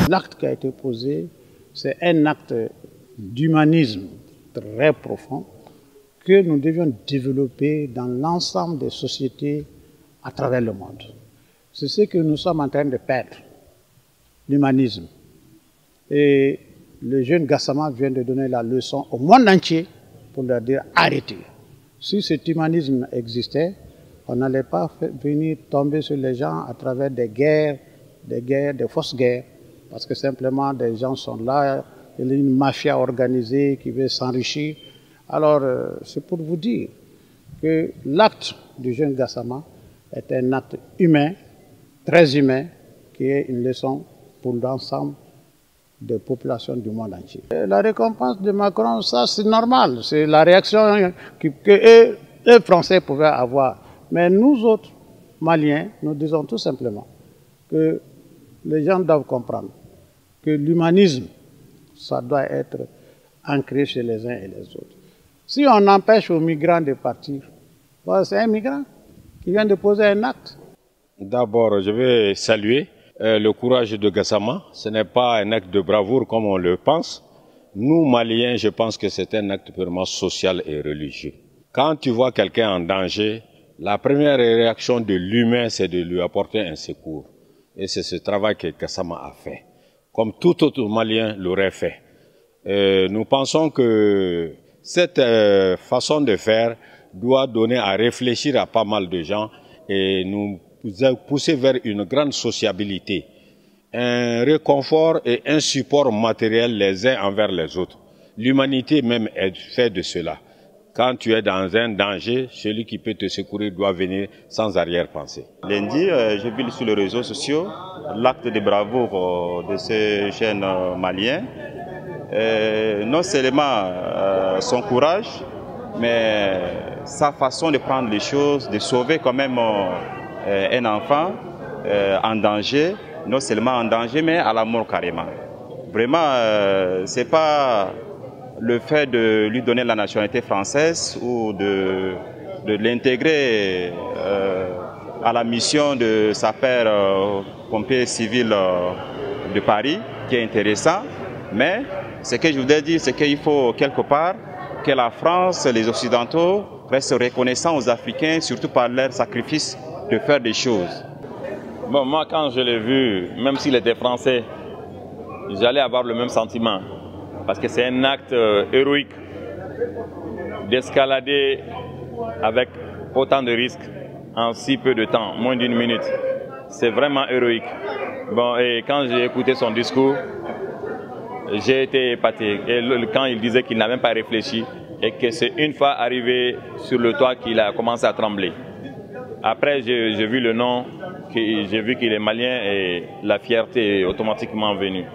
L'acte qui a été posé, c'est un acte d'humanisme très profond que nous devions développer dans l'ensemble des sociétés à travers le monde. C'est ce que nous sommes en train de perdre, l'humanisme. Et le jeune Gassama vient de donner la leçon au monde entier pour leur dire arrêtez. Si cet humanisme existait, on n'allait pas venir tomber sur les gens à travers des guerres, des fausses guerres, parce que simplement des gens sont là, il y a une mafia organisée qui veut s'enrichir. Alors, c'est pour vous dire que l'acte du jeune Gassama est un acte humain, très humain, qui est une leçon pour l'ensemble des populations du monde entier. Et la récompense de Macron, ça c'est normal, c'est la réaction que les Français pouvaient avoir. Mais nous autres, Maliens, nous disons tout simplement que les gens doivent comprendre que l'humanisme, ça doit être ancré chez les uns et les autres. Si on empêche aux migrants de partir, c'est un migrant qui vient de poser un acte. D'abord, je vais saluer le courage de Gassama. Ce n'est pas un acte de bravoure comme on le pense. Nous, Maliens, je pense que c'est un acte purement social et religieux. Quand tu vois quelqu'un en danger, la première réaction de l'humain, c'est de lui apporter un secours. Et c'est ce travail que Gassama a fait, comme tout autre Malien l'aurait fait. Nous pensons que cette façon de faire doit donner à réfléchir à pas mal de gens et nous pousser vers une grande sociabilité, un réconfort et un support matériel les uns envers les autres. L'humanité même est faite de cela. Quand tu es dans un danger, celui qui peut te secourir doit venir sans arrière-pensée. Lundi, j'ai vu sur les réseaux sociaux l'acte de bravoure de ce jeune Malien. Non seulement son courage, mais sa façon de prendre les choses, de sauver quand même un enfant en danger, non seulement en danger, mais à la mort carrément. Vraiment, c'est pas le fait de lui donner la nationalité française ou de l'intégrer à la mission de sapeur-pompier civil de Paris qui est intéressant, mais ce que je voudrais dire, c'est qu'il faut quelque part que la France, les Occidentaux restent reconnaissants aux Africains, surtout par leur sacrifice de faire des choses. Bon, moi, quand je l'ai vu, même s'il était français, j'allais avoir le même sentiment. Parce que c'est un acte héroïque d'escalader avec autant de risques en si peu de temps, moins d'une minute. C'est vraiment héroïque. Bon, et quand j'ai écouté son discours, j'ai été épaté. Et quand il disait qu'il n'a même pas réfléchi et que c'est une fois arrivé sur le toit qu'il a commencé à trembler. Après, j'ai vu le nom, j'ai vu qu'il est malien et la fierté est automatiquement venue.